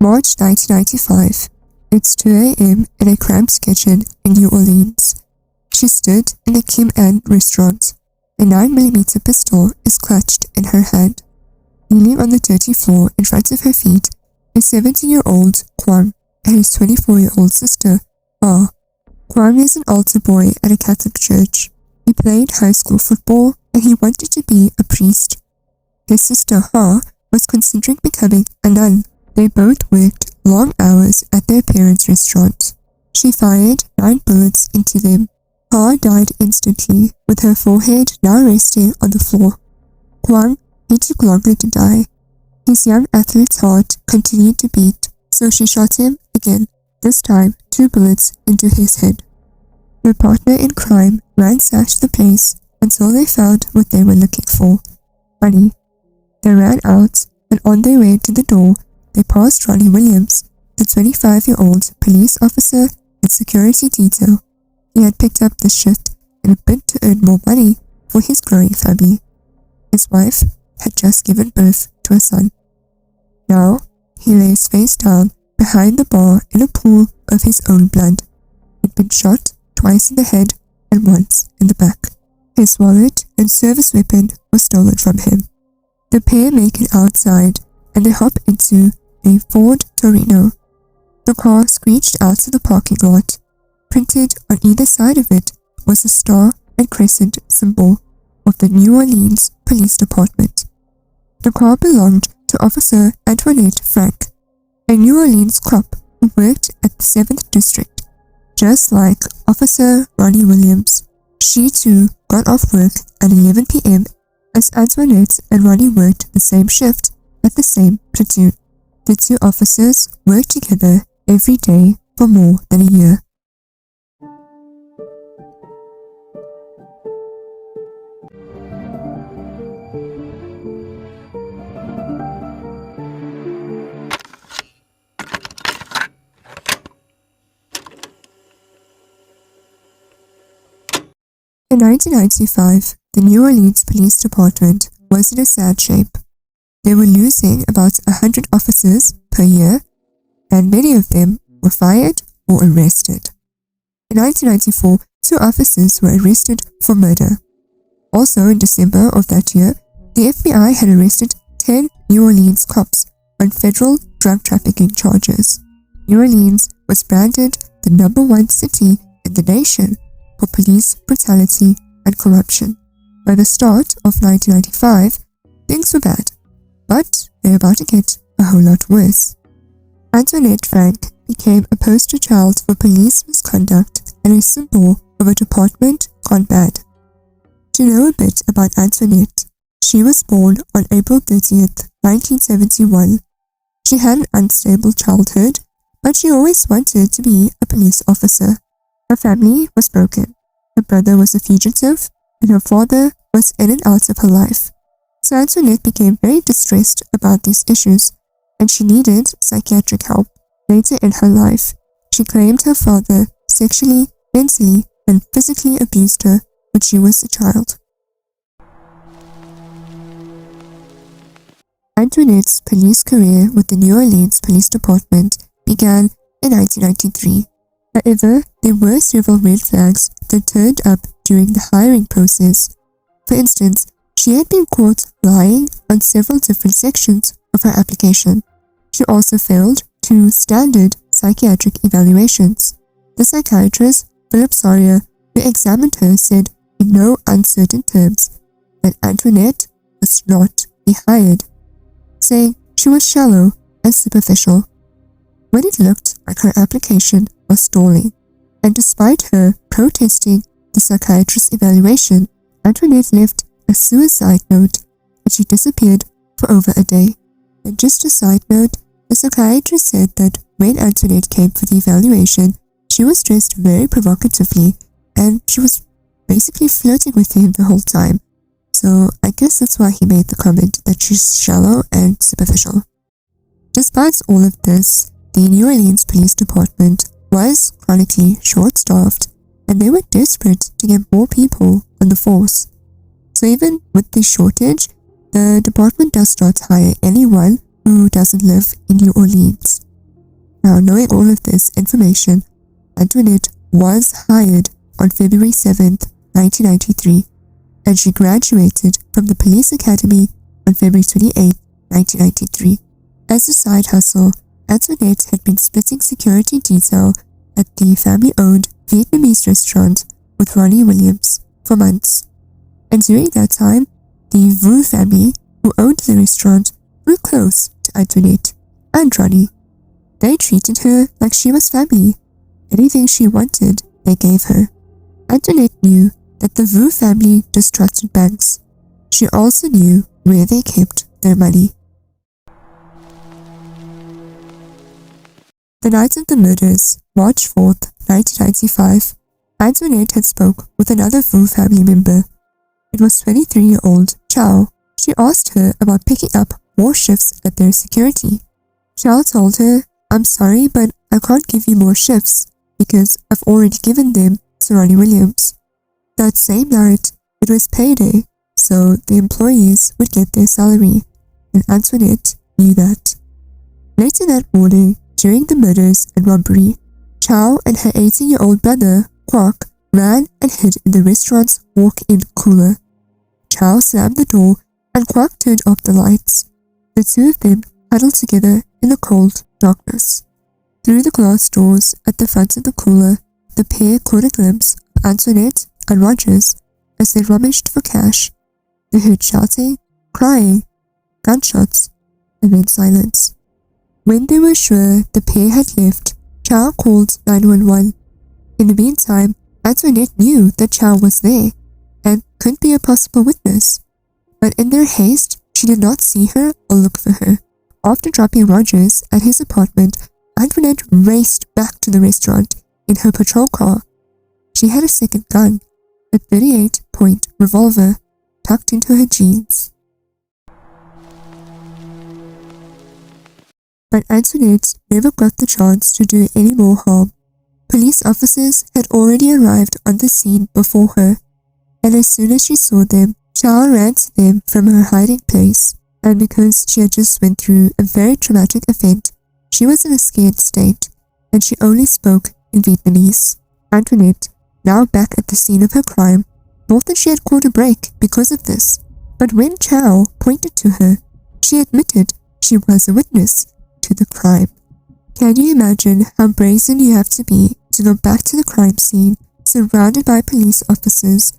March 1995. It's 2 a.m. in a cramped kitchen in New Orleans. She stood in the Kim Ann restaurant. A 9mm pistol is clutched in her hand. Kneeling on the dirty floor in front of her feet is 17-year-old Kwang and his 24-year-old sister, Ha. Kwang is an altar boy at a Catholic church. He played high school football and he wanted to be a priest. His sister, Ha, was considering becoming a nun. They both worked long hours at their parents' restaurant. She fired 9 bullets into them. Ha died instantly, with her forehead now resting on the floor. Kwang, he took longer to die. His young athlete's heart continued to beat, so she shot him again, this time 2 bullets into his head. Her partner in crime ransacked the place until they found what they were looking for: money. They ran out, and on their way to the door, they passed Ronnie Williams, the 25-year-old police officer at security detail. He had picked up the shift in a bid to earn more money for his growing family. His wife had just given birth to a son. Now, he lays face down behind the bar in a pool of his own blood. He'd been shot twice in the head and once in the back. His wallet and service weapon were stolen from him. The pair make it outside and they hop into a Ford Torino. The car screeched out to the parking lot. Printed on either side of it was a star and crescent symbol of the New Orleans Police Department. The car belonged to Officer Antoinette Frank, a New Orleans cop who worked at the 7th District. Just like Officer Ronnie Williams, she too got off work at 11 p.m. as Antoinette and Ronnie worked the same shift at the same platoon. The 2 officers worked together every day for more than a year. In 1995, the New Orleans Police Department was in a sad shape. They were losing about 100 officers per year, and many of them were fired or arrested. In 1994, 2 officers were arrested for murder. Also in December of that year, the FBI had arrested 10 New Orleans cops on federal drug trafficking charges. New Orleans was branded the #1 city in the nation for police brutality and corruption. By the start of 1995, things were bad, but they're about to get a whole lot worse. Antoinette Frank became a poster child for police misconduct and a symbol of a department gone bad. To know a bit about Antoinette, she was born on April 30th, 1971. She had an unstable childhood, but she always wanted to be a police officer. Her family was broken. Her brother was a fugitive, and her father was in and out of her life. So Antoinette became very distressed about these issues, and she needed psychiatric help. Later in her life, she claimed her father sexually, mentally, and physically abused her when she was a child. Antoinette's police career with the New Orleans Police Department began in 1993. However, there were several red flags that turned up during the hiring process. For instance, she had been caught lying on several different sections of her application. She also failed 2 standard psychiatric evaluations. The psychiatrist, Philip Sawyer, who examined her, said in no uncertain terms that Antoinette was not be hired, saying she was shallow and superficial. When it looked like her application was stalling, and despite her protesting the psychiatrist's evaluation, Antoinette left a suicide note and she disappeared for over a day. And just a side note, the psychiatrist said that when Antoinette came for the evaluation, she was dressed very provocatively and she was basically flirting with him the whole time. So I guess that's why he made the comment that she's shallow and superficial. Despite all of this, the New Orleans Police Department was chronically short-staffed and they were desperate to get more people on the force. So even with this shortage, the department does not hire anyone who doesn't live in New Orleans. Now, knowing all of this information, Antoinette was hired on February 7th, 1993, and she graduated from the police academy on February 28th, 1993. As a side hustle, Antoinette had been splitting security detail at the family-owned Vietnamese restaurant with Ronnie Williams for months. And during that time, the Vu family, who owned the restaurant, grew close to Antoinette and Ronnie. They treated her like she was family. Anything she wanted, they gave her. Antoinette knew that the Vu family distrusted banks. She also knew where they kept their money. The night of the murders, March 4th, 1995, Antoinette had spoke with another Vu family member. It was 23-year-old Chow. She asked her about picking up more shifts at their security. Chow told her, "I'm sorry, but I can't give you more shifts because I've already given them to Ronnie Williams." That same night, it was payday, so the employees would get their salary, and Antoinette knew that. Later that morning, during the murders and robbery, Chow and her 18-year-old brother, Kwok, ran and hid in the restaurant's walk-in cooler. Chow slammed the door and Kwok turned off the lights. The two of them huddled together in the cold darkness. Through the glass doors at the front of the cooler, the pair caught a glimpse of Antoinette and Rogers as they rummaged for cash. They heard shouting, crying, gunshots, and then silence. When they were sure the pair had left, Chow called 911. In the meantime, Antoinette knew that Chow was there and could be a possible witness, but in their haste, she did not see her or look for her. After dropping Rogers at his apartment, Antoinette raced back to the restaurant in her patrol car. She had a second gun, a 38-point revolver, tucked into her jeans. But Antoinette never got the chance to do any more harm. Police officers had already arrived on the scene before her, and as soon as she saw them, Chow ran to them from her hiding place, and because she had just went through a very traumatic event, she was in a scared state, and she only spoke in Vietnamese. Antoinette, now back at the scene of her crime, thought that she had caught a break because of this, but when Chow pointed to her, she admitted she was a witness to the crime. Can you imagine how brazen you have to be to go back to the crime scene, surrounded by police officers,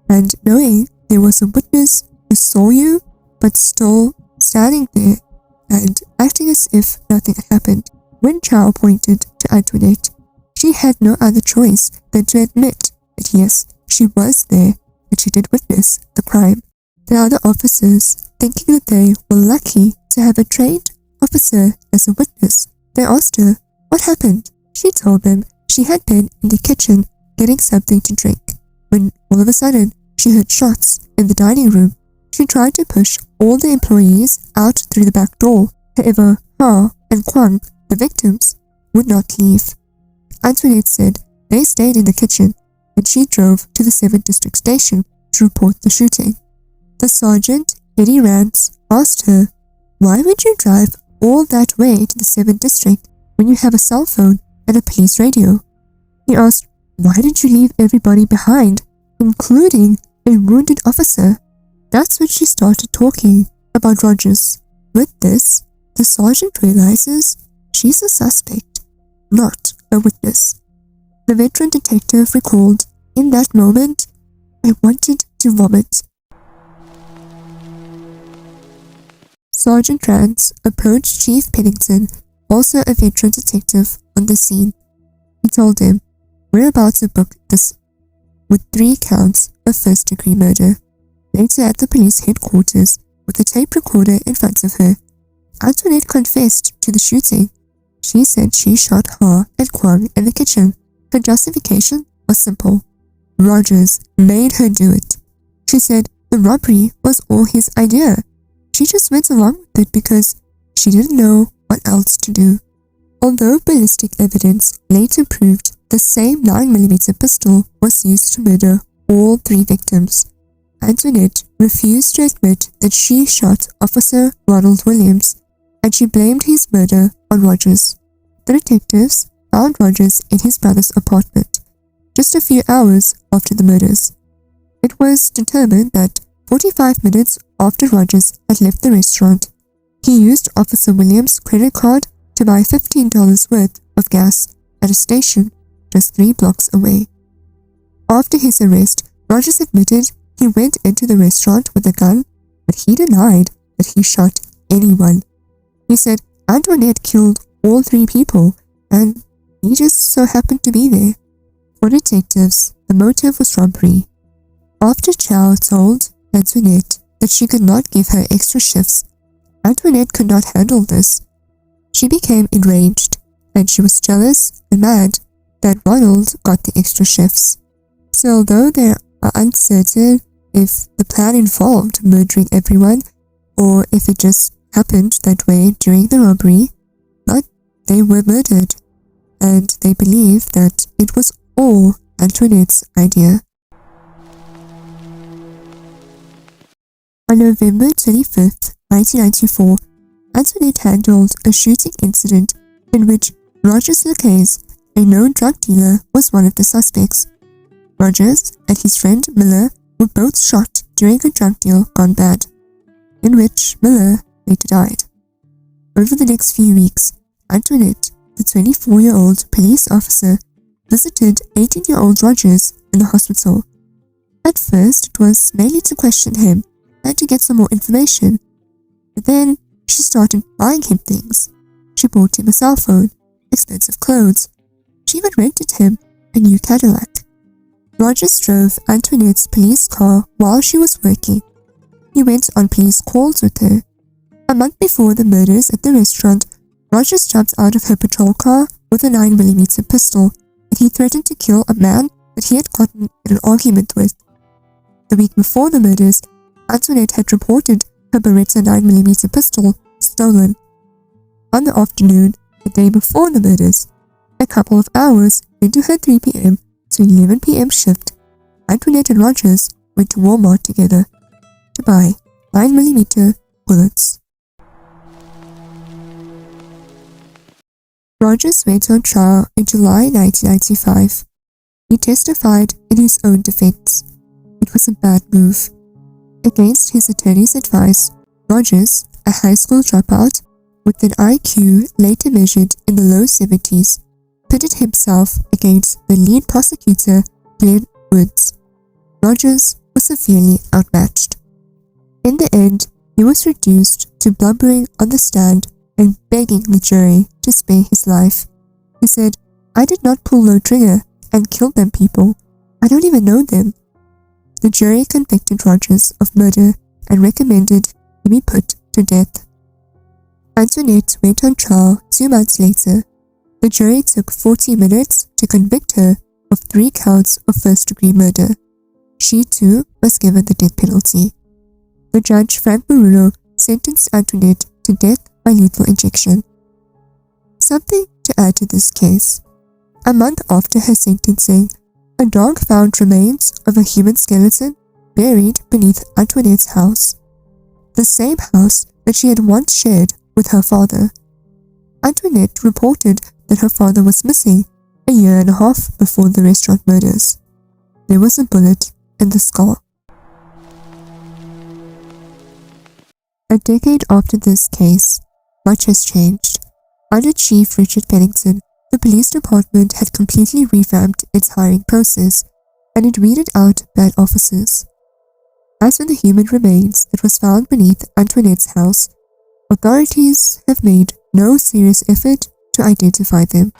and knowing there was a witness who saw you, but still standing there and acting as if nothing had happened? When Chow pointed to Antoinette, she had no other choice than to admit that yes, she was there and she did witness the crime. The other officers, thinking that they were lucky to have a trained officer as a witness, they asked her what happened. She told them she had been in the kitchen getting something to drink when all of a sudden she heard shots in the dining room. She tried to push all the employees out through the back door. However, Ha and Kwang, the victims, would not leave. Antoinette said they stayed in the kitchen and she drove to the 7th District Station to report the shooting. The sergeant, Eddie Rance, asked her, "Why would you drive all that way to the 7th District when you have a cell phone and a police radio?" He asked, "Why did you leave everybody behind, including a wounded officer?" That's when she started talking about Rogers. With this, the sergeant realizes she's a suspect, not a witness. The veteran detective recalled, "In that moment, I wanted to vomit." Sergeant Rance approached Chief Pennington, also a veteran detective, on the scene. He told him, "We're about to book this with 3 counts of first-degree murder." Later at the police headquarters, with a tape recorder in front of her, Antoinette confessed to the shooting. She said she shot Ha and Kwang in the kitchen. Her justification was simple. Rogers made her do it. She said the robbery was all his idea. She just went along with it because she didn't know what else to do. Although ballistic evidence later proved the same 9mm pistol was used to murder all 3 victims, Antoinette refused to admit that she shot Officer Ronald Williams, and she blamed his murder on Rogers. the detectives found Rogers in his brother's apartment just a few hours after the murders. It was determined that 45 minutes after Rogers had left the restaurant, he used Officer Williams' credit card to buy $15 worth of gas at a station just 3 blocks away. After his arrest, Rogers admitted he went into the restaurant with a gun, but he denied that he shot anyone. He said Antoinette killed all 3 people, and he just so happened to be there. For detectives, the motive was robbery. After Chow told Antoinette that she could not give her extra shifts, Antoinette could not handle this. She became enraged, and she was jealous and mad that Ronald got the extra shifts. So although they are uncertain if the plan involved murdering everyone or if it just happened that way during the robbery, but they were murdered, and they believe that it was all Antoinette's idea. On November 25th, 1994, Antoinette handled a shooting incident in which Rogers Lacaze, a known drug dealer, was one of the suspects. Rogers and his friend Miller were both shot during a drug deal gone bad, in which Miller later died. Over the next few weeks, Antoinette, the 24-year-old police officer, visited 18-year-old Rogers in the hospital. At first, it was mainly to question him and to get some more information, but then she started buying him things. She bought him a cell phone, expensive clothes. She even rented him a new Cadillac. Rogers drove Antoinette's police car while she was working. He went on police calls with her. A month before the murders at the restaurant, Rogers jumped out of her patrol car with a 9mm pistol, and he threatened to kill a man that he had gotten in an argument with. The week before the murders, Antoinette had reported her Beretta 9mm pistol stolen. On the afternoon, the day before the murders, a couple of hours into her 3 p.m. to 11 p.m. shift, Antoinette and Rogers went to Walmart together to buy 9mm bullets. Rogers went on trial in July 1995. He testified in his own defense. It was a bad move. Against his attorney's advice, Rogers, a high school dropout with an IQ later measured in the low 70s, pitted himself against the lead prosecutor, Glenn Woods. Rogers was severely outmatched. In the end, he was reduced to blubbering on the stand and begging the jury to spare his life. He said, "I did not pull no trigger and kill them people. I don't even know them." The jury convicted Rogers of murder and recommended he be put to death. Antoinette went on trial 2 months later. The jury took 40 minutes to convict her of 3 counts of first-degree murder. She too was given the death penalty. The judge, Frank Bruno, sentenced Antoinette to death by lethal injection. Something to add to this case. A month after her sentencing, a dog found remains of a human skeleton buried beneath Antoinette's house, the same house that she had once shared with her father. Antoinette reported that her father was missing a year and a half before the restaurant murders. There was a bullet in the skull. A decade after this case, much has changed. Under Chief Richard Pennington, the police department had completely revamped its hiring process, and it weeded out bad officers. As for the human remains that was found beneath Antoinette's house, authorities have made no serious effort to identify them.